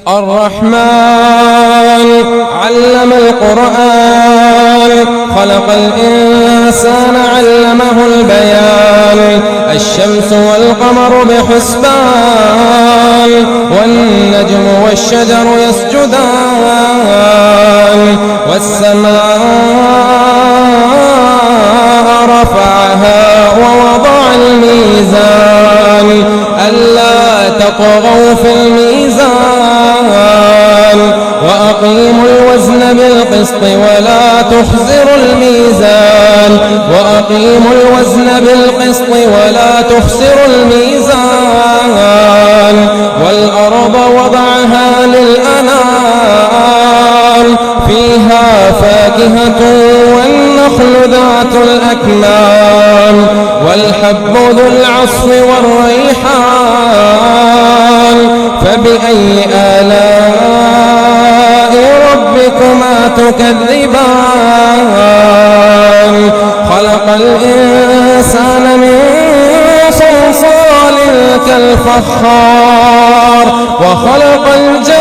الرحمن علم القرآن خلق الإنسان علمه البيان الشمس والقمر بحسبان والنجم والشجر يسجدان والسماء رفعها ووضع الميزان ألا تطغوا في الميزان وأقيموا الوزن بالقسط ولا تخسروا الميزان وأقيموا الوزن بالقسط ولا تخسروا الميزان والأرض وضعها للأنام فيها فاكهة والنخل ذات الأكمام والحب ذو العصف والريحان فبأي آلاء ربكما تكذبان خلق الإنسان من صلصال كالفخار وخلق الجان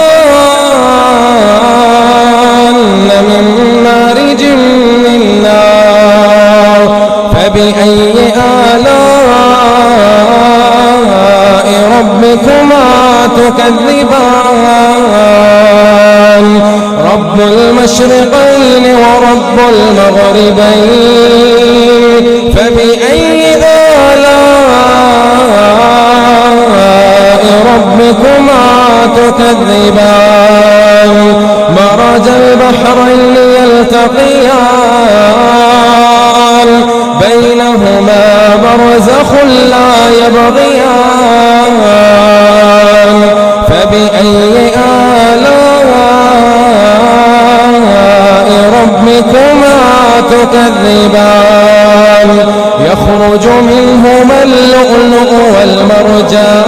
من مارج من نار فبأي آلاء ربكما تكذبان رب المشرقين ورب المغربين فبأي آلاء ربكما تكذبان مرج البحرين يلتقيان بينهما برزخ لا يبغيان فبأي آلاء ربكما تكذبان يخرج منهما اللؤلؤ والمرجان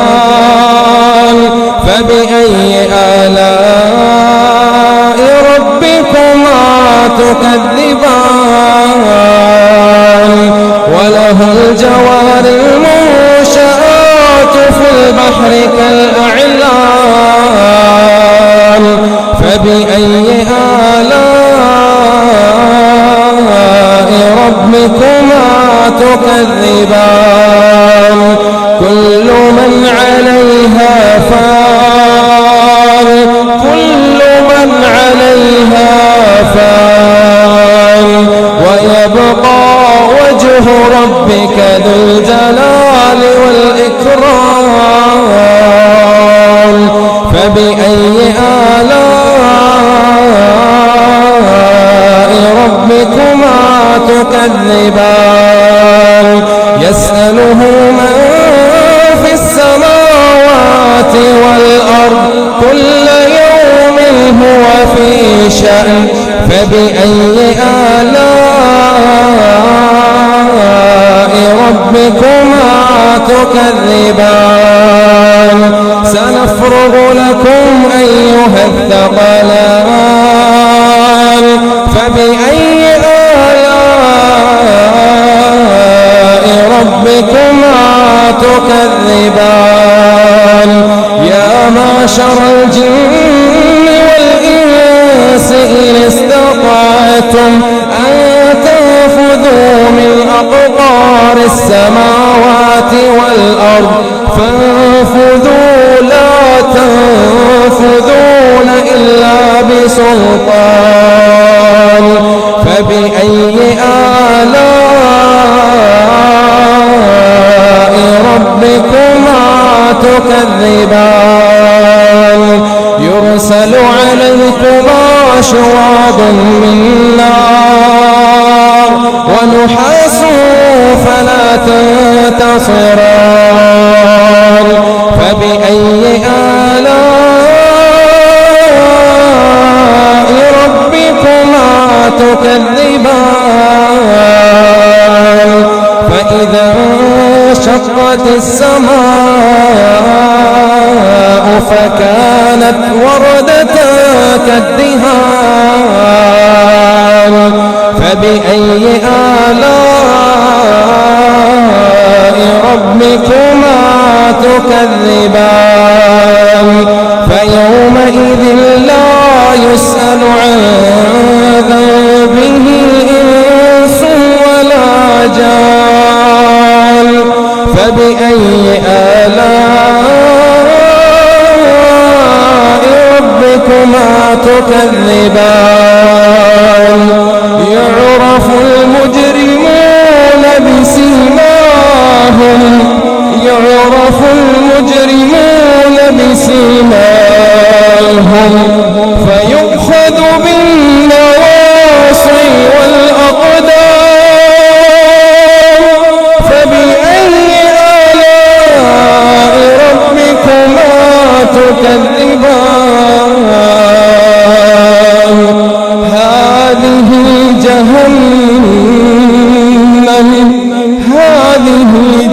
فبأي آلاء ربكما تكذبان وله الجوار المنشآت في البحر كالأعلام فبأي آلاء ربكما تكذبان كل من عليها فان كل من عليها فان ويبقى وجه ربك ذو الجلال والإكرام فبأي آلاء ربكما تكذبان يسأله من في السماوات والأرض كل يوم هو في شأن فبأي آلاء ربكما تكذبان سنفرغ لكم أيها الثقلان فبأي آلاء ربكما تكذبان يا معشر الجن والإنس إن استطعتم أن تنفذوا من أقطار السماوات والأرض فانفذوا لا تنفذون إلا بسلطان فبأي آلاء ربكما تكذبان يرسل عليكما شواظ من نار ونحاس فلا تنتصران فبأي آلاء ربكما تكذبان فإذا انشقت السماء فكانت وردة كالدهان فبأي آلاء ربكما تكذبان فيوم يومئذ لا يسأل عن ذنبه إنس ولا جان فبأي آلاء ربكما تكذبان يعرف المجرمون بسيماهم فيؤخذ بالنواصي والأقدام فبأي آلاء ربكما تكذبان هذه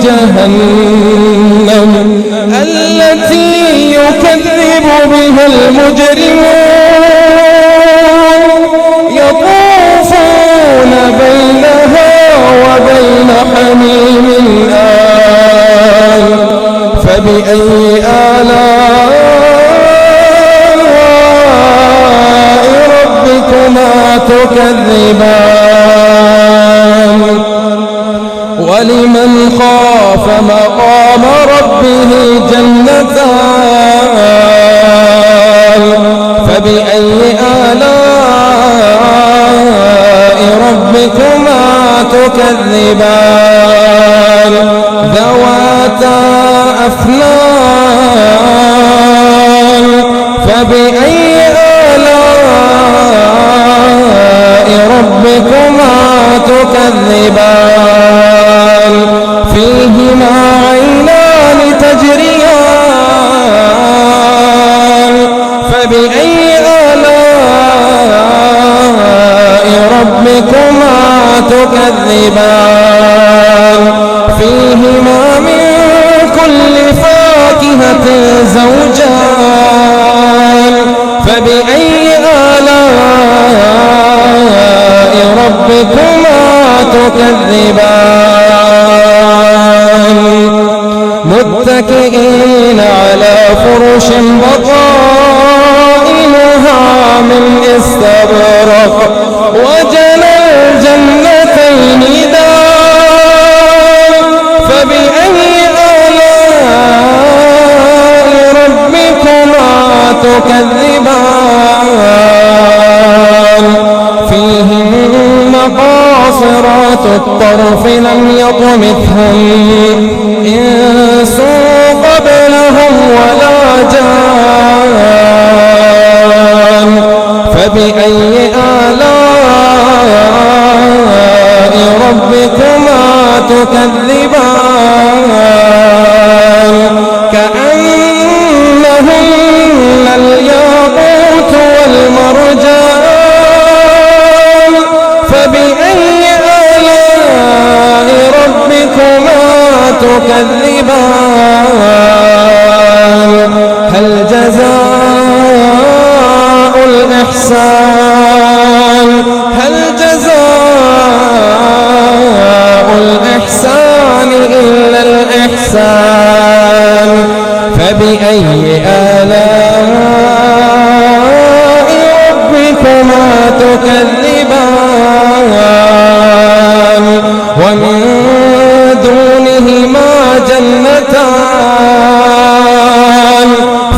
جهنم التي يكذب بها المجرمون يطوفون بينها وبين حميم آن فبأي آلاء ربكما تكذبان ولمن خاف مقام ربه جنتان فبأي آلاء ربكما تكذبان ذواتا أفنان فبأي آلاء ربكما تكذبان فيهما عينان تجريان فبأي آلاء ربكما تكذبان فيهما من كل فاكهة زوجان فبأي آلاء ربكما تكذبان متكئين على فرش بطائنها من استبرق وجنى الجنتين دان فبأي آلاء ربكما تكذبان فيهن قاصرات الطرف لم يطمثهن إنس قبلهم ولا جان فبأي آلاء ربكما تكذبان كأنهن الياقوت والمرجان فبأي آلاء ربكما تكذبان هل جزاء الإحسان إلا الإحسان فبأي آلاء ربكما تكذبان ومن دونهما جنتان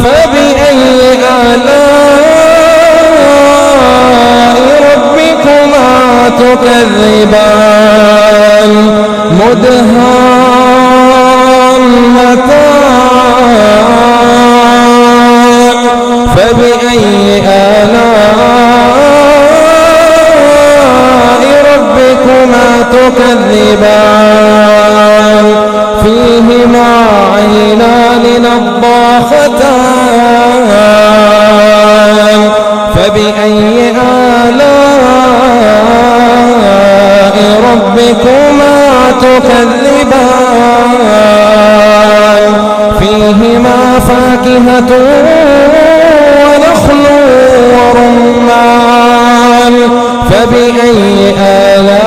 فبأي آلاء ربكما تكذبان مدهامتان فبأي آلاء ربكما تكذبان فيهما عينان نضاختان فبأي آلاء ربكما تكذبان فيهما فاكهة ونخل ورمان فبأي آلاء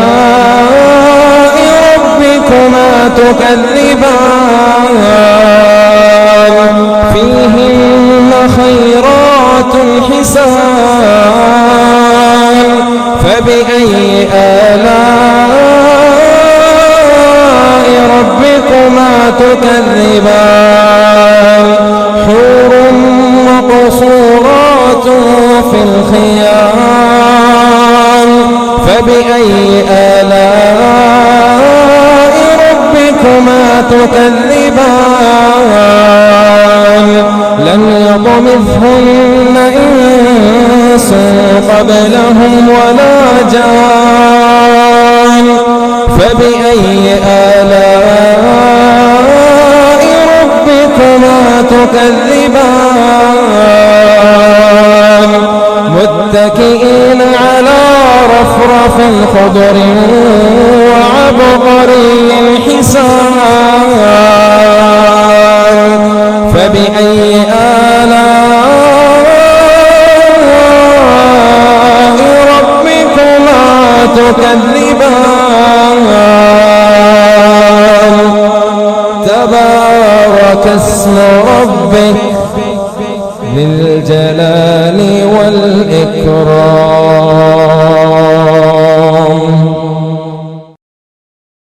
الحسان فبأي آلاء ربكما تكذبان حور مقصورات في الخيام فبأي آلاء ربكما تكذبان لم يطمثهن إنس قبلهم ولا جان فبأي آلاء ربكما تكذبان متكئين على رفرف خضر وعبقري حسان فبأي آلاء ربكما تكذبان تبارك اسم ربك ذي الجلال والإكرام